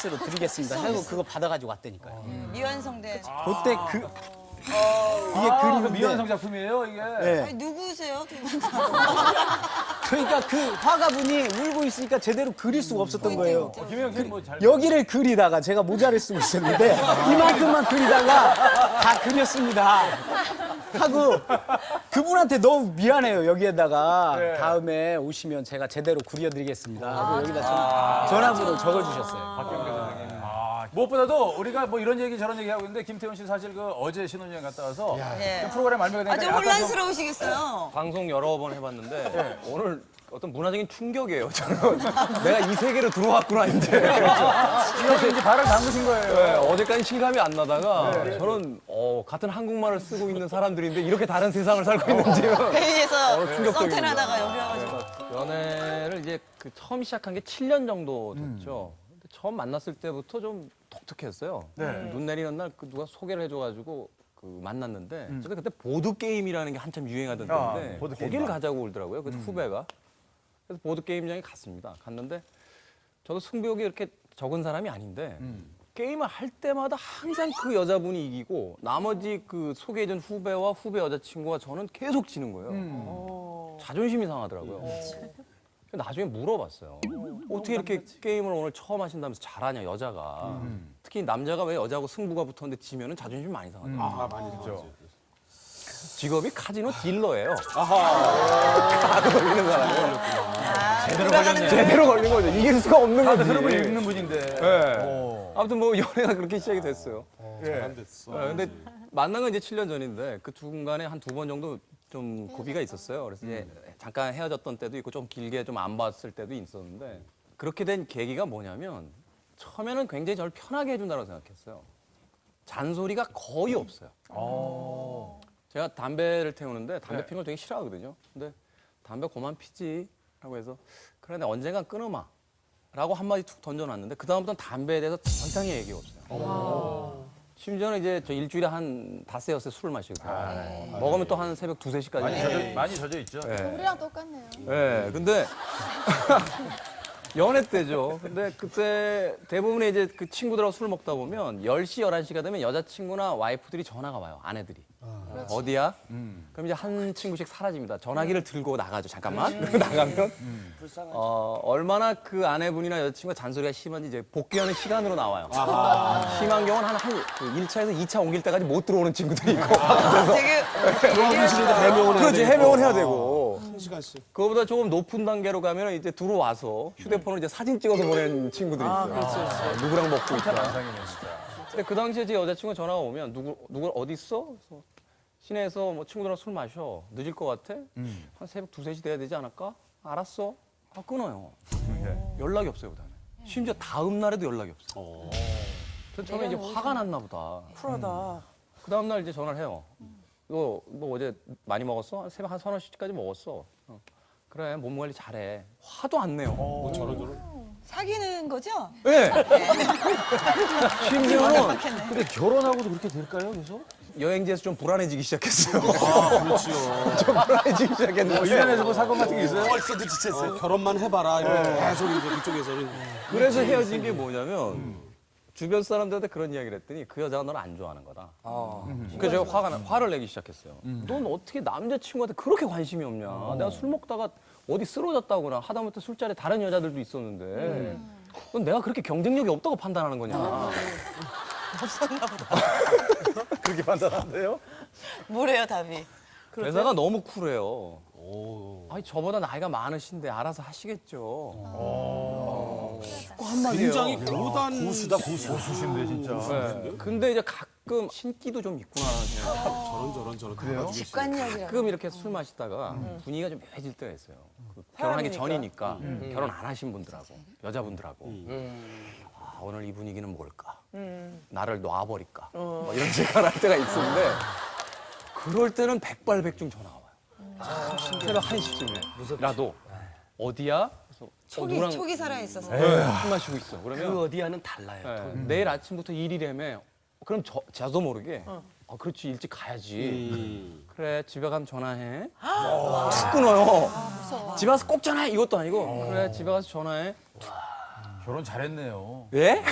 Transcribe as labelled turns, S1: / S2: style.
S1: 로 드리겠습니다. 하고 그거 받아가지고 왔다니까요.
S2: 미완성된.
S1: 그때 이게 그림인데
S3: 미완성 작품이에요, 이게?
S1: 네.
S2: 아니, 누구세요?
S1: 그러니까 그 화가분이 울고 있으니까 제대로 그릴 수가 없었던 거예요.
S3: 김영 씨는 뭐 잘.
S1: 여기를 그리다가 제가 모자를 쓰고 있었는데 이만큼만 그리다가 다 그렸습니다. 하고 그분한테 너무 미안해요. 여기에다가
S3: 네.
S1: 다음에 오시면 제가 제대로 그려드리겠습니다. 하고 여기다 전화번호 적어주셨어요.
S3: 박경계 선생님. 무엇보다도 우리가 뭐 이런 얘기 저런 얘기 하고 있는데 김태훈 씨 사실 그 어제 신혼여행 갔다 와서
S2: 네.
S3: 프로그램 알면 되니까
S2: 아주 혼란스러우시겠어요.
S4: 방송 여러 번 해봤는데 오늘 어떤 문화적인 충격이에요. 저는 내가 이 세계로 들어왔구나 이제.
S3: 이어서 이제 발을 담그신 거예요.
S4: 네, 어제까지 실감이 안 나다가 저는 같은 한국말을 쓰고 있는 사람들인데 이렇게 다른 세상을 살고 있는지
S2: 회의에서
S4: 충격적입니다.
S2: 선탠하다가 여기 와가지고.
S4: 연애를 이제 그 처음 시작한 게 7년 정도 됐죠. 근데 처음 만났을 때부터 좀 독특했어요. 눈 내리는 날 그 누가 소개를 해줘가지고 그 만났는데 저도 그때 보드 게임이라는 게 한참 유행하던 때인데
S3: 보드 게임.
S4: 거기를 가자고 그러더라고요. 그래서 후배가 그래서 보드 게임장에 갔습니다. 갔는데 저도 승부욕이 이렇게 적은 사람이 아닌데 게임을 할 때마다 항상 그 여자분이 이기고 나머지 그 소개해준 후배와 후배 여자친구와 저는 계속 지는 거예요. 자존심이 상하더라고요. 나중에 물어봤어요. 어떻게 이렇게 게임을 오늘 처음 하신다면서 잘하냐 여자가. 특히 남자가 왜 여자하고 승부가 붙었는데 지면은 자존심이 많이 상하더라고요.
S3: 많이 듣죠.
S4: 직업이 카지노 딜러예요. 카드 걸리는 사람이에요.
S3: 제대로 걸렸네.
S4: 제대로 걸린 거죠. 이길 수가 없는
S3: 카드
S4: 거지.
S3: 흐름을 읽는 분인데.
S4: 네. 아무튼 뭐 연애가 그렇게 시작이 됐어요.
S3: 예.
S4: 근데 만난 건 이제 7년 전인데 그 중간에 한 2번 정도 좀 고비가 있었어요. 그래서 이제 잠깐 헤어졌던 때도 있고 좀 길게 좀 안 봤을 때도 있었는데 그렇게 된 계기가 뭐냐면 처음에는 굉장히 저를 편하게 해준다고 생각했어요. 잔소리가 거의 없어요. 제가 담배를 태우는데 담배 피는 걸 되게 싫어하거든요. 근데 담배 그만 피지 라고 해서 그래 내가 언젠간 끊어마 라고 한마디 툭 던져놨는데 그다음부터는 담배에 대해서 더 이상의 얘기가 없어요. 심지어는 이제 저 일주일에 한 5-6세 술을 마시고 먹으면 또 한 새벽 2-3시까지
S3: 많이 젖어 있죠.
S5: 우리랑 똑같네요.
S4: 네, 근데 연애 때죠. 근데 그때 대부분의 이제 그 친구들하고 술 먹다 보면 10시, 11시가 되면 여자친구나 와이프들이 전화가 와요. 아내들이. 어디야? 그럼 이제 한 친구씩 사라집니다. 전화기를 들고 나가죠. 잠깐만. 그리고 나가면 얼마나 그 아내분이나 여자친구가 잔소리가 심한지 이제 복귀하는 시간으로 나와요. 심한 경우는 한 1차에서 2차 옮길 때까지 못 들어오는 친구들이 있고.
S2: 되게
S4: 그렇지, 해명을 해야 되고.
S5: 시간씩.
S4: 그거보다 조금 높은 단계로 가면 이제 들어와서 휴대폰을 이제 사진 찍어서 보내는 친구들이 있어요. 누구랑 먹고 있다. 근데 그 당시에 제 여자친구가 전화가 오면 누구 어디 있어? 그래서 시내에서 뭐 친구들이랑 술 마셔. 늦을 것 같아? 한 새벽 2-3시 돼야 되지 않을까? 알았어. 끊어요. 연락이 없어요, 그다음에. 심지어 다음 날에도 연락이 없어. 전 처음에 이제 화가 났나 보다.
S2: 쿨하다.
S4: 그 다음 날 이제 전화를 해요. 너 뭐 어제 많이 먹었어? 한 새벽 한 3-4시까지 먹었어. 그래, 몸 관리 잘해. 화도 안 내요. 뭐
S2: 사귀는 거죠?
S4: 네. 심지어는
S3: 근데 결혼하고도 그렇게 될까요, 계속?
S4: 여행지에서 좀 불안해지기 시작했어요. 그렇죠. 좀 불안해지기 시작했는데.
S3: 일련에서 뭐 사건 같은 게 있어요?
S5: 벌써 눈치챘어요. 결혼만 해봐라. 이러고 계속 이제 그쪽에서는.
S4: 그래서 헤어진 게 뭐냐면 주변 사람들한테 그런 이야기를 했더니 그 여자가 너를 안 좋아하는 거다. 그래서 제가 화를 내기 시작했어요. 넌 어떻게 남자친구한테 그렇게 관심이 없냐. 내가 술 먹다가 어디 쓰러졌다거나 하다못해 술자리에 다른 여자들도 있었는데 넌 내가 그렇게 경쟁력이 없다고 판단하는 거냐.
S2: 없었나 보다.
S4: 그렇게 판단한대요?
S2: 뭐래요, 답이?
S4: 여자가 너무 쿨해요. 아니 저보다 나이가 많으신데 알아서 하시겠죠.
S5: 굉장히 고단 고수다 고수.
S3: 고수신데, 진짜.
S4: 네. 근데 이제 가끔 신기도 좀 있구나.
S5: 저런. 그래요?
S2: 직관력이라.
S4: 가끔 이렇게 술 마시다가 분위기가 좀 묘해질 때가 있어요. 그 결혼하기 전이니까 결혼 안 하신 분들하고 여자분들하고 아, 오늘 이 분위기는 뭘까? 나를 놔버릴까? 뭐 이런 생각을 할 때가 있었는데 그럴 때는 백발백중 전화가 와요. 새벽 1시쯤이라도 어디야? 그래서
S2: 촉이 살아있어서.
S4: 술 마시고 있어. 그러면
S5: 그 어디야는 달라요.
S4: 내일 아침부터 일이라며 그럼 저도 모르게 그렇지 일찍 가야지. 그래 집에 가면 전화해. 툭 끊어요. 집에 가서 꼭 전화해 이것도 아니고 그래 집에 가서 전화해.
S3: 결혼 잘했네요.
S4: 예?